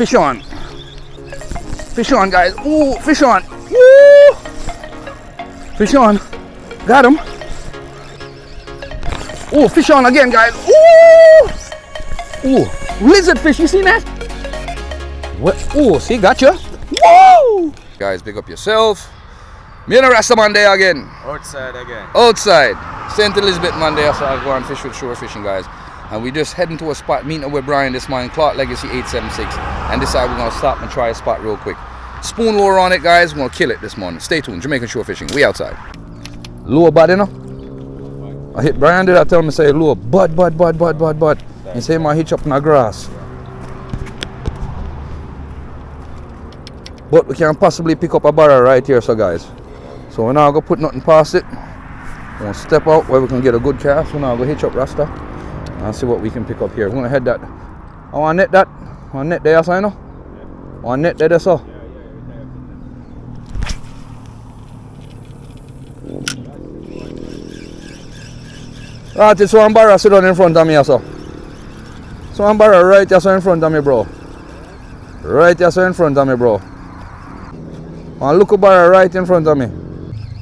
Fish on. Fish on, guys. Ooh, fish on. Woo! Fish on. Got him. Ooh, fish on again, guys. Ooh! Ooh, lizard fish. You seen that? What? Ooh, see, gotcha. Woo! Guys, big up yourself. Me and the rest of Monday again. Outside again. Outside. St. Elizabeth Monday, so I'll go and fish with shore fishing, guys. And we just heading to a spot, meeting up with Brian this morning, Clark Legacy 876. And decide we're going to stop and try a spot real quick. Spoon lure on it, guys. We're going to kill it this morning. Stay tuned. Jamaican shore fishing. We outside. Lure bud, you know? I hit Brian, did I tell him to say lure bud. He say my hitch up in the grass. But we can't possibly pick up a barrel right here, so guys. So we're not going to put nothing past it. We're going to step out where we can get a good cast. We're now going to hitch up Rasta and see what we can pick up here. We're going to head that. I want to net that. I want to net there, so you know? I want to net there, so. Ah, this one barrel sit down in front of me, so. So one barrel right there, so in front of me, bro. Right there, so in front of me, bro. And look a barrel right in front of me.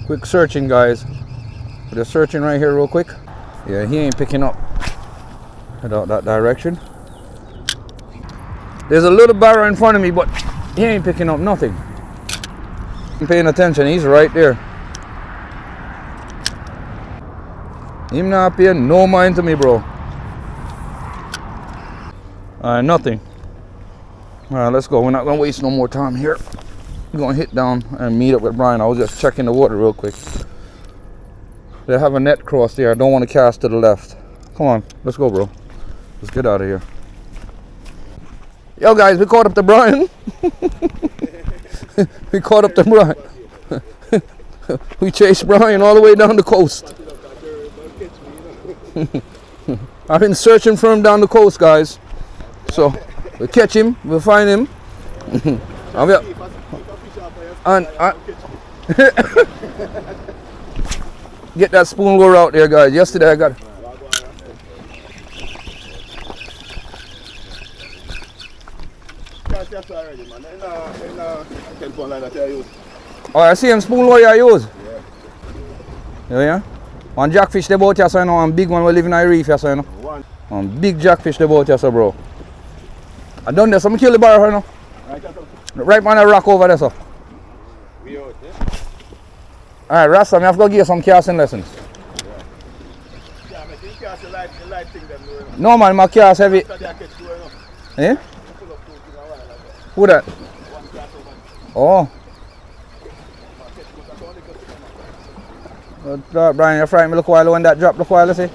Quick searching, guys. We're just searching right here real quick. Yeah, he ain't picking up. Head out that direction. There's a little barrel in front of me, but he ain't picking up nothing. I'm paying attention, he's right there. Him not paying no mind to me, bro. Nothing. Alright, let's go. We're not gonna waste no more time here. We're gonna hit down and meet up with Brian. I was just checking the water real quick. They have a net cross there. I don't want to cast to the left. Come on, let's go, bro. Let's get out of here. Yo, guys, we caught up to Brian. We caught up to Brian. We chased Brian all the way down the coast. I've been searching for him down the coast, guys. So we'll catch him, we'll find him. And get that spoon lure out there, guys. Yesterday I got oh, I see him spoon lure you use. Yeah. One jackfish they boat here, so you know, one big one we live in a reef here, so you know. One big jackfish they boat here, so bro. I done this, I'm gonna kill the barrel right now. Right on a rock over there, so. Alright, Rasta, I have to go give you some casting lessons. No man, my cast heavy. Eh? Who that? Oh. Brian, you're frightened me. Look while when that drop, look while, see.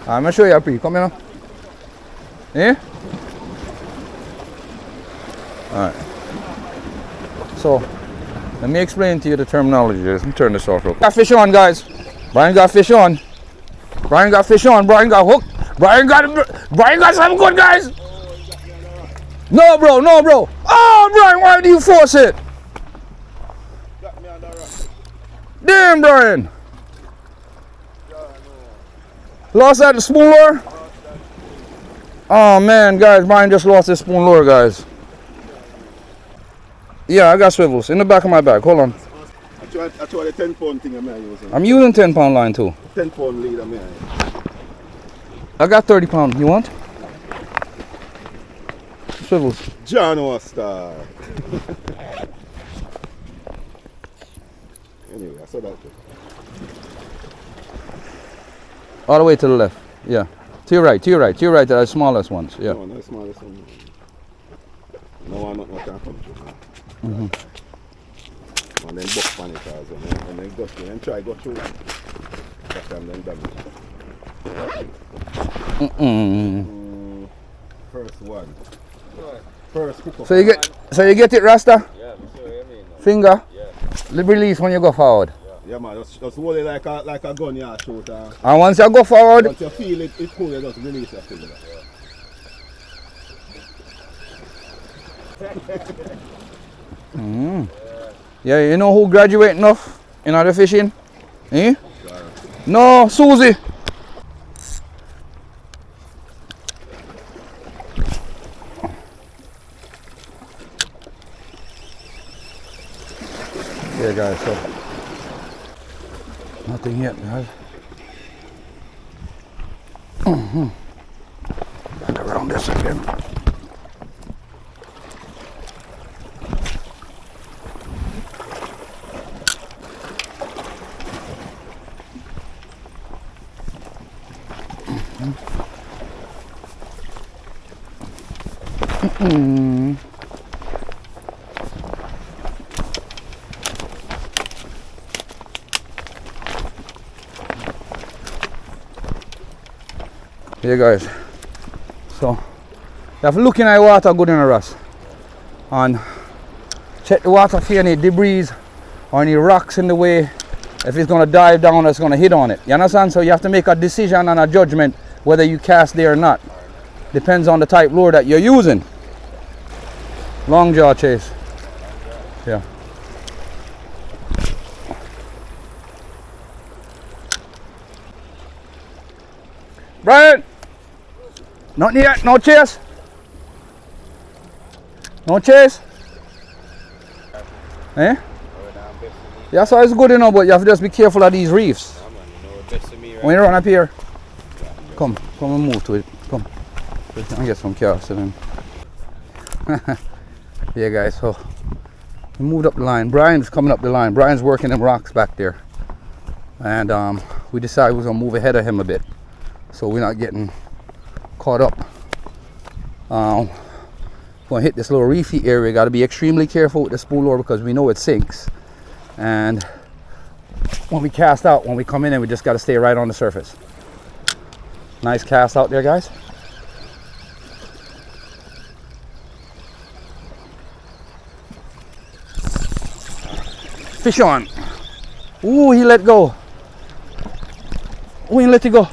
I'm gonna show you a pre. Come here now. Eh? Alright. So, let me explain to you the terminology. Let me turn this off real quick. Got fish on, guys. Brian got fish on. Brian got fish on. Brian got hooked. Brian got something good, guys. No, bro. No, bro. Oh, Brian, why do you force it? Damn, Brian. Lost that spoon lure? Oh, man, guys. Brian just lost his spoon lure, guys. Yeah, I got swivels in the back of my bag. Hold on. I tried the 10-pound thing I'm using. I'm using 10-pound line too. 10-pound lead I'm using. I got 30-pound. You want? Swivels. John was star. Anyway, I saw that. All the way to the left. Yeah. To your right. To your right. To your right. The smallest ones. Yeah. No, not the smallest one. No one not can come through. And then buck on it as well, and then go through and try go through that and then damage. First one. First hook up. So you get it, Rasta? Yeah, I'm sure you mean. Finger? Yeah. Release when you go forward. Yeah man, just hold it like a gun you shoot. And once you go forward, once you feel it cool, you just release your finger. Yeah, you know who graduate enough in other fishing? Eh? No, Susie. Okay guys, so nothing yet guys. Back around this again. Yeah guys, so you have to look in the water good in a rust and check the water for any debris or any rocks in the way. If it's going to dive down, it's going to hit on it. You understand? So you have to make a decision and a judgment whether you cast there or not. Depends on the type lure that you're using. Long jaw chase. Yeah. Brian! Nothing yet? No chase? No chase? Eh? Yeah, so it's good enough, but you have to just be careful of these reefs. When you run up here, come and move to it. Come. I'll get some cast in. Yeah guys, so we moved up the line. Brian's coming up the line. Brian's working them rocks back there. And we decided we was gonna move ahead of him a bit, so we're not getting caught up. Gonna hit this little reefy area. Gotta be extremely careful with the spool lure because we know it sinks. And when we cast out, when we come in, we just gotta stay right on the surface. Nice cast out there, guys. Fish on. Ooh, he let go. Ooh, he let it go.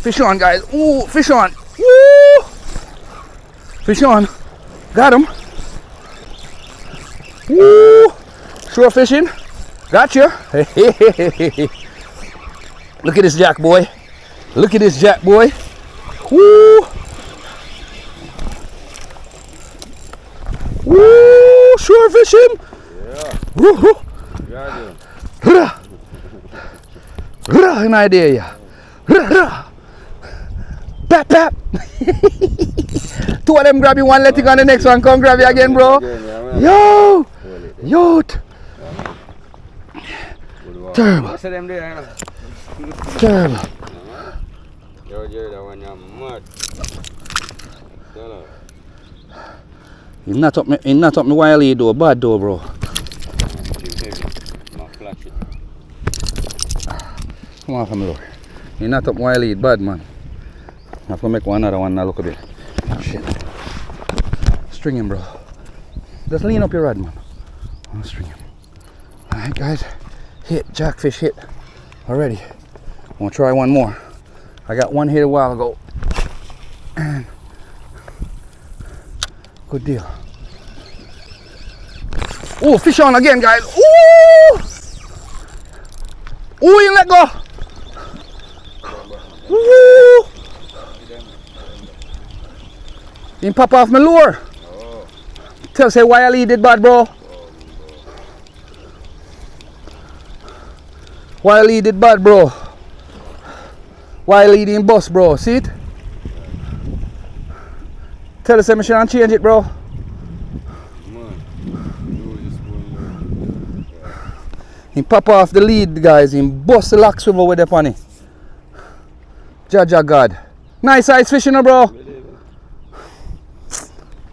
Fish on, guys. Ooh, fish on. Woo! Fish on. Got him. Woo! Shore fishing. Gotcha. Look at this jack boy. Look at this jack boy. Woo! Woo! Shore fishing. Yeah. Woo! Got An idea, yeah. Pap, pap. Two of them grab you one, let it go on the next one. Come grab you again, bro. Yo! Yo! Terrible. Terrible. He not up me wily though, bad though, bro. Come on, family. He not up wily, bad man. I have to make another one now. Look a bit. Shit. String him, bro. Just lean up your rod, man. I'll string him. Alright, guys. Hit. Jackfish hit. Already. I'm gonna try one more. I got one hit a while ago. And good deal. Oh, fish on again, guys. Ooh! Ooh, you let go. Ooh! You pop off my lure. Oh. Tell say why I lead it bad, bro. Why I lead it bad, bro. Why I lead in bus, bro. See it? Tell us I shouldn't change it, bro. He pop off the lead, guys. He bust the lock swivel with the pony. Jaja God. Nice size fishing, bro.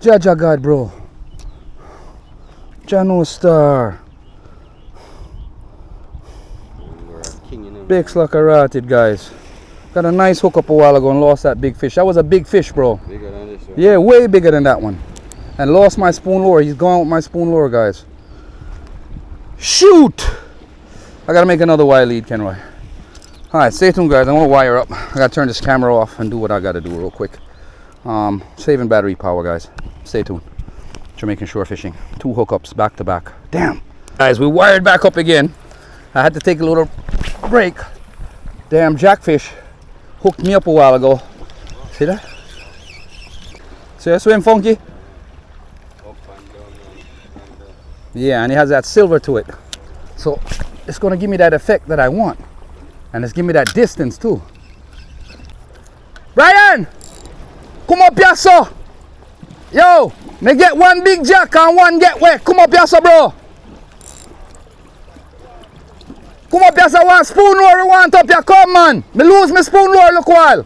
Jaja God, bro. Jano Star. Big slacker rotted, guys. Got a nice hook up a while ago and lost that big fish. That was a big fish, bro. Bigger than this one. Yeah, way bigger than that one. And lost my spoon lure. He's gone with my spoon lure, guys. Shoot! I gotta make another wire lead, Kenroy. Alright, stay tuned, guys. I'm gonna wire up. I gotta turn this camera off and do what I gotta do real quick. Saving battery power, guys. Stay tuned. Jamaican shore fishing. 2 hookups back to back. Damn. Guys, we wired back up again. I had to take a little break. Damn jackfish hooked me up a while ago. See that? See that swim, Funky? Yeah, and it has that silver to it. So it's gonna give me that effect that I want. And it's give me that distance too. Brian! Come up here, sir! Yo! Me get one big jack and one get wet. Come up here, sir, bro! Come up here, sir. One spoon lure, we want up here. Come, man! Me lose my spoon lure, look while.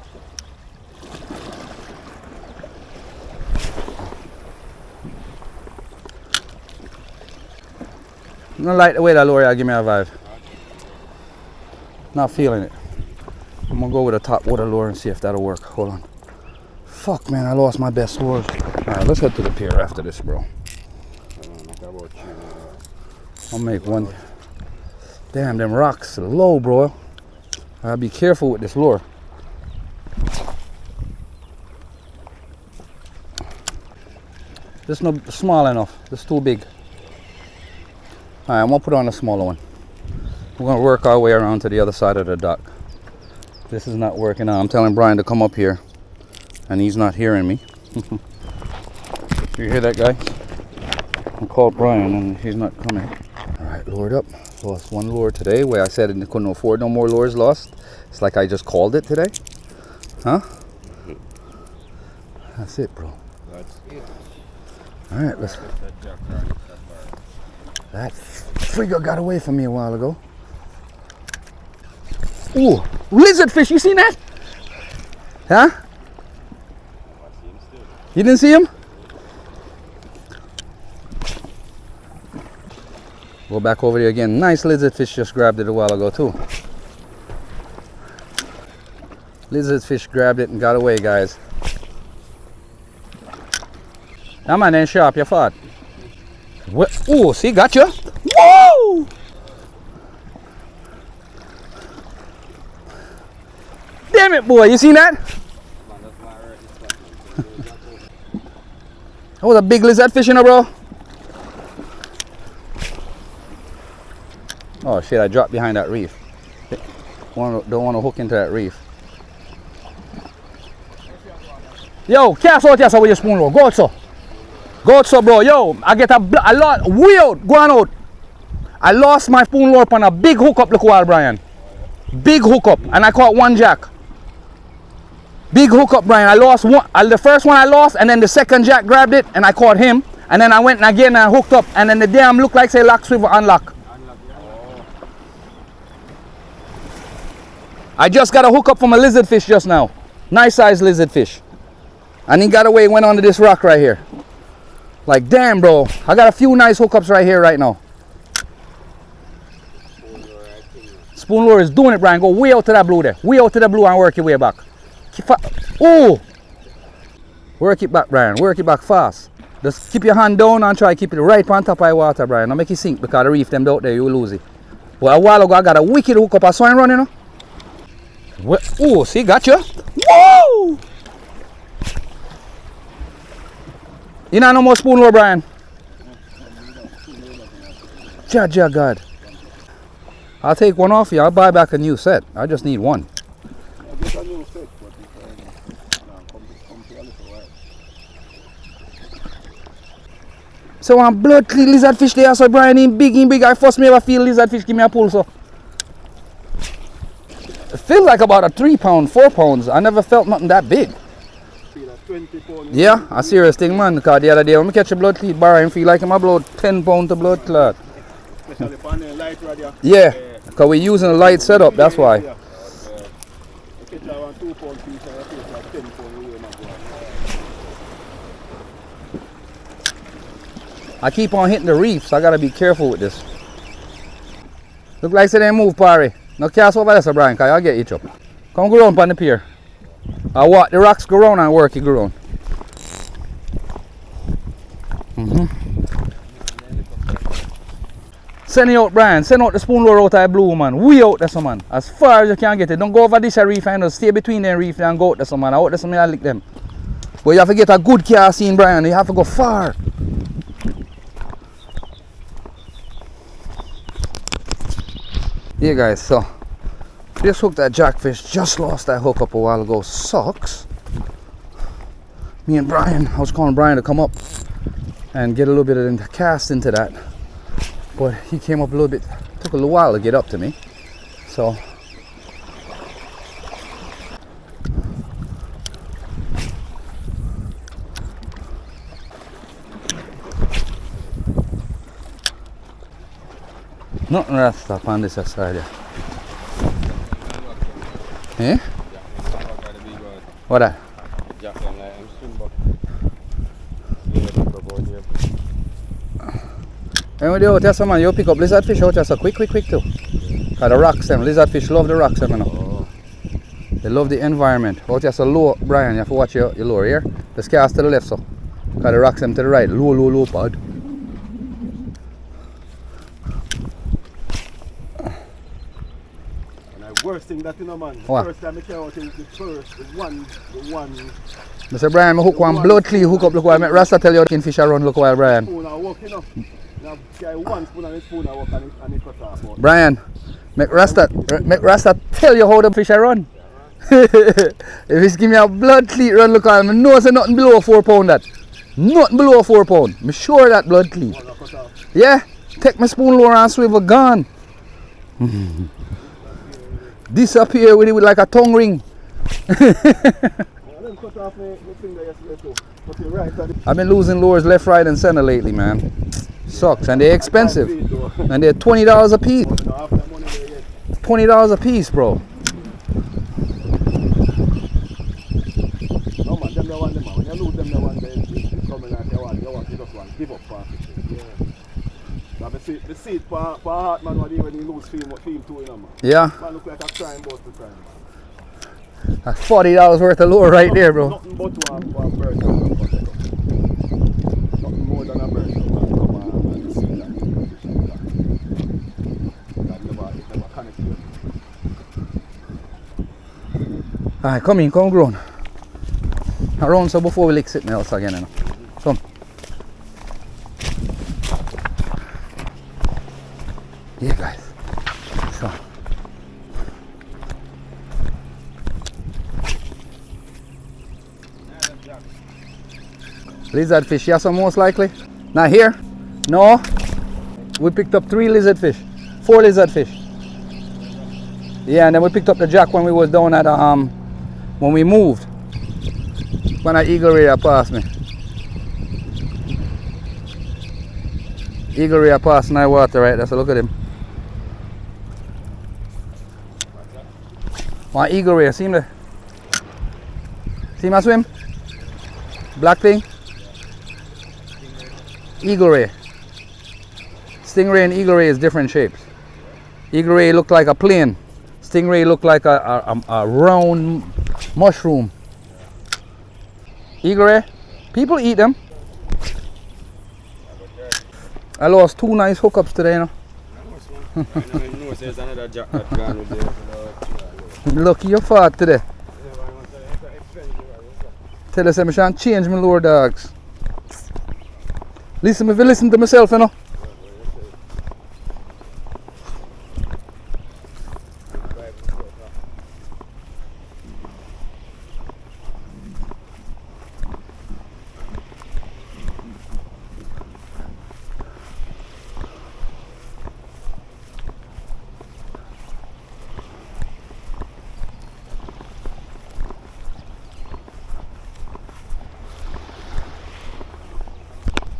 I don't like the way that lure give me a vibe. Not feeling it. I'm gonna go with a top water lure and see if that'll work. Hold on. Fuck, man, I lost my best lures. Alright, let's head to the pier after this, bro. I'll make one. Damn, them rocks are low, bro. I gotta be careful with this lure. This is not small enough. This is too big. Alright, I'm gonna put on a smaller one. We're gonna work our way around to the other side of the dock. This is not working out. I'm telling Brian to come up here, and he's not hearing me. You hear that, guy? I called Brian, and he's not coming. Alright, lured up. Lost one lure today, where I said I couldn't afford no more lures lost. It's like I just called it today. Huh? That's it, bro. That's it. Alright, let's... That figure got away from me a while ago. Ooh, lizard fish, you seen that? Huh? You didn't see him? Go back over there again. Nice lizard fish, just grabbed it a while ago too. Lizard fish grabbed it and got away, guys. That man ain't sharp, you fought. What? Ooh, see, gotcha. Woo! Damn it, boy, you seen that? That was a big lizard fish, you know, bro. Oh shit, I dropped behind that reef. Don't want to hook into that reef. Yo, cast out here, so with your spoon, go out, so. Go out, so, bro. Yo, I get a lot. Way out. Go on out. I lost my spoon lure on a big hookup, look while, Brian. Big hookup. And I caught one jack. Big hookup, Brian. I lost one. The first one I lost, and then the second jack grabbed it, and I caught him. And then I went and again and hooked up. And then the damn looked like, say, lock swivel unlock. I just got a hookup from a lizard fish just now. Nice sized lizard fish. And he got away, went onto this rock right here. Like, damn, bro. I got a few nice hookups right here, right now. Spoon lure is doing it, Brian. Go way out to that blue there. Way out to the blue and work your way back. Oh! Work it back, Brian. Work it back fast. Just keep your hand down and try to keep it right on top of the water, Brian. Don't make it sink because the reef them out there, you will lose it. Well, a while ago, I got a wicked hookup. I saw him running, you know? Oh, see, gotcha. Woo! You know no more spoon lure, Brian? Jaja God. I'll take one off you. I'll buy back a new set. I just need one. So one blood lizard fish there, so Brian, in big. I first me ever feel lizard fish give me a pull, so. It feels like about a 3 pound, 4 pounds. I never felt nothing that big. Yeah, a serious thing, man. Because the other day when I catch a blood clot, Brian feel like I'm about 10 pounds of blood clot. Especially on the light radio. Yeah, because we're using a light setup, that's why. I keep on hitting the reef, so I gotta be careful with this. Look like they didn't move, Parry. Now cast over there, Sir Brian, because I'll get each up. Come go round on the pier. I walk the rocks, go round and work it, go round. Send it out, Brian. Send out the spoon lure out of the blue, man. Way out there, man. As far as you can get it. Don't go over this reef and stay between them reef and go out there, man. Out there, I lick them. But you have to get a good cast in, Brian. You have to go far. Yeah, guys, so this hook that jackfish just lost that hook up a while ago. Sucks. Me and Brian, I was calling Brian to come up and get a little bit of the cast into that. But he came up a little bit, took a little while to get up to me. So nothing rest up on this side here. Eh? What that? And when you out there, man, you pick up lizard fish out there so quick too. Cause the rocks them, lizard fish love the rocks them, you know. They love the environment. Out there so low, Brian, you have to watch your lower here. Just cast to the left so. Cause the rocks them to the right. Low, bud. Worst thing that you know, man. What? First time I came out, the one. Mr. Brian, I hook one blood clean hook up. Look while Rasta tell you fish around. Look while Brian. Spoon I walk, you know. Now carry one spoon and a spoon I walk and it cut off. Brian, make Rasta tell you how the fish run. If it's give me a blood clean run, look at me. No, say nothing below 4 pound that. Nothing below 4 pound. Me sure that blood clean. Yeah, take my spoon lower and swivel gone. Disappear with it with like a tongue ring. I've been losing lures left, right, and center lately, man. Sucks, and they're expensive. And they're $20 a piece. $20 a piece, bro. No man, them the one, man. When you lose them the one, they come in and they want to just want give up for fishing. Yeah. The seat for heart, man, when you lose film too, you know, man. Yeah. Man look like a crime boat to crime. That's $40 worth of lure right there, bro. Nothing but one bird. Nothing more than a bird. Come on and see that. That never connect to you. Alright, come in, come grown. Around so before we lick something else again, you know. Come. Yeah, guys. So. Lizard fish, yes, most likely. Not here? No. We picked up 3 lizard fish. 4 lizard fish. Yeah, and then we picked up the jack when we was down at when we moved. When that eagle ray passed me. Eagle ray passed in that water right there, so look at him. One eagle ray, see him there? See him swim? Black thing? Eagle ray. Stingray and eagle ray is different shapes. Eagle ray looked like a plane. Stingray looked like a round mushroom. Eagle ray, people eat them. I lost 2 nice hookups today, you know. Lucky you fought today. Tell us I'm trying to change my lure, dogs. Listen, if you listen to myself, you know.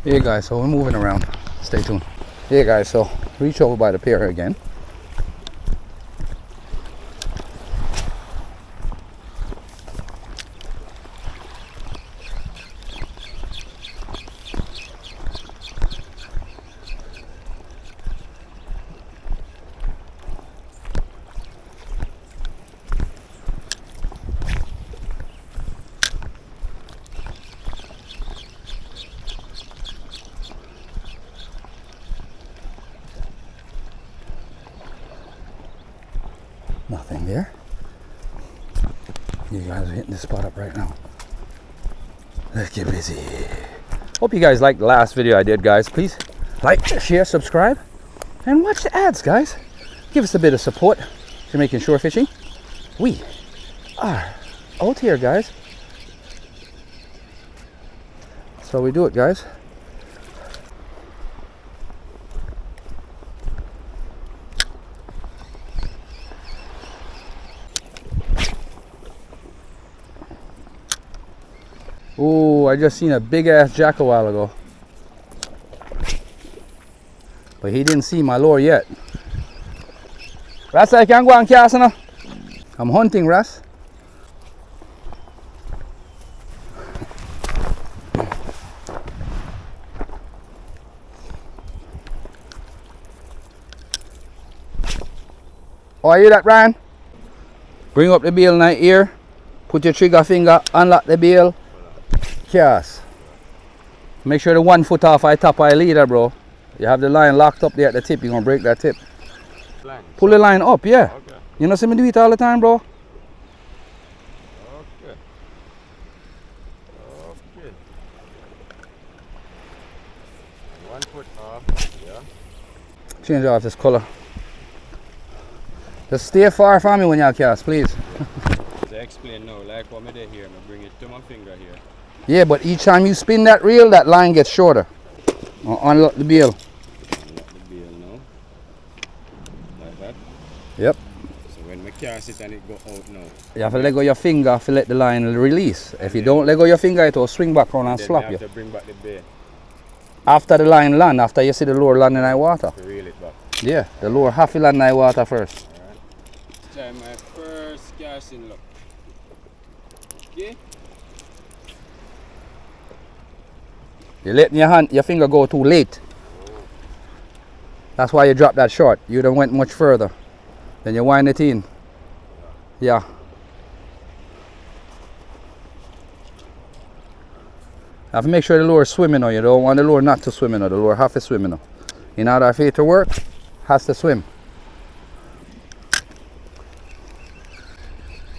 Yeah guys, so we're moving around. Stay tuned. Yeah guys, so reach over by the pier again. Nothing there. You guys are hitting this spot up right now. Let's get busy. Hope you guys liked the last video I did, guys. Please like, share, subscribe, and watch the ads, guys. Give us a bit of support. Jamaican shore fishing. We are out here, guys. So we do it, guys. Oh, I just seen a big ass jack a while ago. But he didn't see my lure yet. Ras, I can go and cast now. I'm hunting, Ras. Oh, you hear that, Ryan? Bring up the bail in here. Put your trigger finger, unlock the bail. Cast. Make sure the 1 foot off I top I leader, bro. You have the line locked up there at the tip, you're gonna break that tip. Line. Pull the line up, yeah. Okay. You know see me do it all the time, bro? Okay. Okay. 1 foot off, yeah. Change off this color. Just stay far from me when you cast, please. To explain now, like what I did here, I bring it to my finger here. Yeah, but each time you spin that reel, that line gets shorter. Unlock the bail. Unlock the bail now. Like that. Yep. So when I cast it and it go out now. You have to let go your finger to let the line release. If you don't let go your finger, it will swing back around and Then slap you you. have to bring back the bail After the line land, after you see the lure land in the water. to reel it back. Yeah, the lure have to land in the water first. Try my first casting look. Okay? You're letting your finger go too late. That's why you dropped that short. You done went much further. Then you wind it in. Yeah. Have to make sure the lure is swimming now. You don't want the lure not to swim now. The lure have to swim now. In order for it to work, has to swim.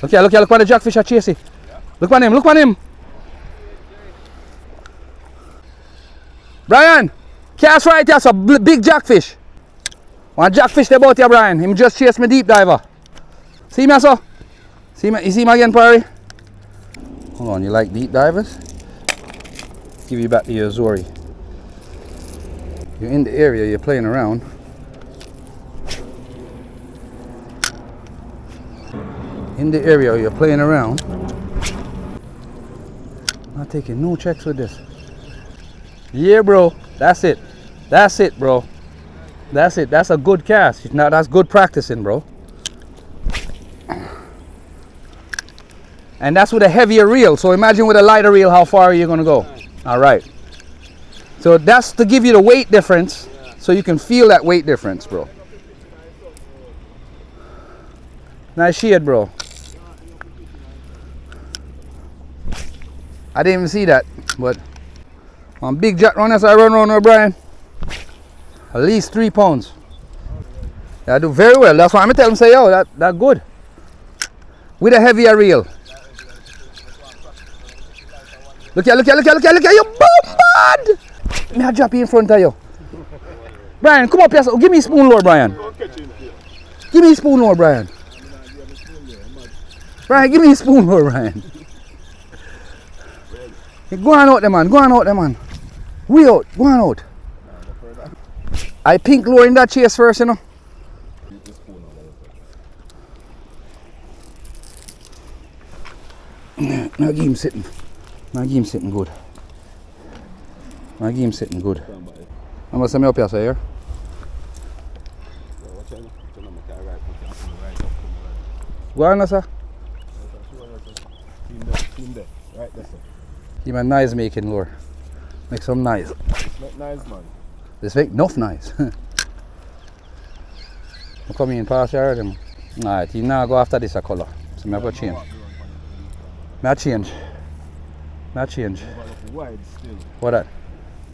Look here, look on the jackfish I chase it. Yeah. Look on him. Brian, cast right here, so big jackfish. One jackfish there about here, Brian. Him just chased me deep diver. See me, so? You see me again, Perry? Hold on, you like deep divers? Give you back to your Zori. You're in the area, you're playing around. In the area, you're playing around. Not taking no checks with this. Yeah, bro. That's it. That's it, bro. That's it. That's a good cast. Now that's good practicing, bro. And that's with a heavier reel. So imagine with a lighter reel how far are you gonna go? All right. So that's to give you the weight difference, so you can feel that weight difference, bro. Nice shade, bro. I didn't even see that, but on big jack runners I run around now, Brian. At least 3 pounds. I do very well. That's why I'm telling them, say, yo, that good. With a heavier reel. Look here, you bombard! Me I drop you in front of you. Brian, come up here. Give me a spoon lure, Brian. Give me a spoon lure, Brian. Brian, give me a spoon lure, Brian. Go on out there, man. We out. Go on out. I pink lure in that chase first, you know. Now give him sitting. Good. I'm going to send me up here, so here. Go on, sir. Right there, sir. Give him a nice making lure. Make some nice. It's not nice, man. This make enough nice. I'm coming past here already. Alright, you now go after this colour. So I have to change. May change. Wide still. What that?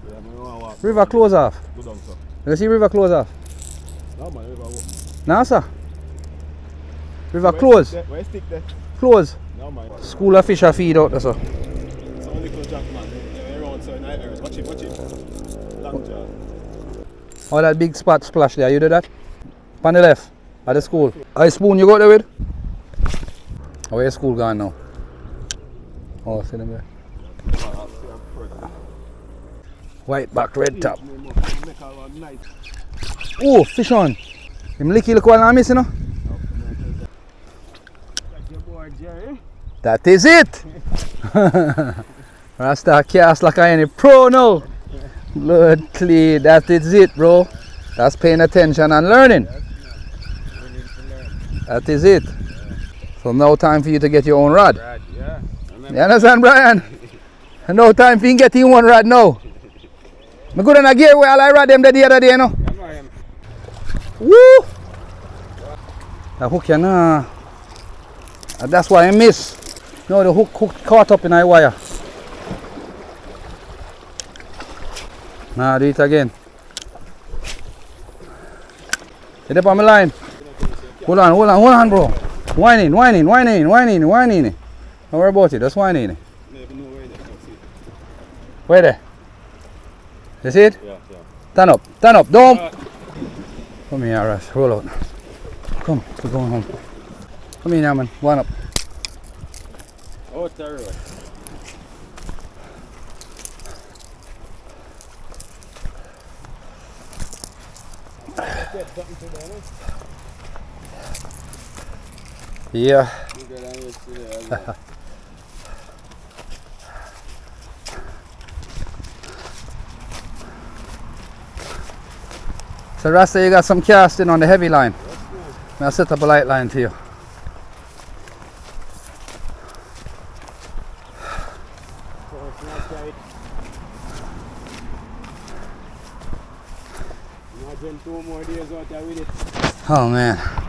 Yeah, man, River close off. go down, sir. You see river close off? No, man, river walk. No, sir. River close. Where stick there? Close. No, man. School of fish are feed out there, sir. It's only little jack, man. Around certain areas. Watch it. Long jack. Oh, that big spot splash there, you did that? On the left, at the school. I spoon you go there with? Oh, where's school gone now? Oh, see them there. White back, red top. Oh, fish on. Him licky look while I'm missing, you know? That is it! Rasta cast like I any pro now. Blood clean, that is it, bro. That's paying attention and learning. That is it. So now time for you to get your own rod. Yeah. You understand, Brian? No time for you getting one rod now. I'm good on a gear where I rod them the other day, you know. Woo! The hook, you know. That's why I miss. No, the hook caught up in a wire. Nah, do it again. Get up on my line. Hold on, bro. Whining. Don't worry about it, just whining. Where there? You see it? Yeah. Stand up, don't. Come here, Russ, roll out. Come, we're going home. Come here now, man, one up. Oh, terrible. Yeah. So Rasta, you got some casting on the heavy line. I'll set up a light line to you. Imagine 2 more days out there with it. Oh man.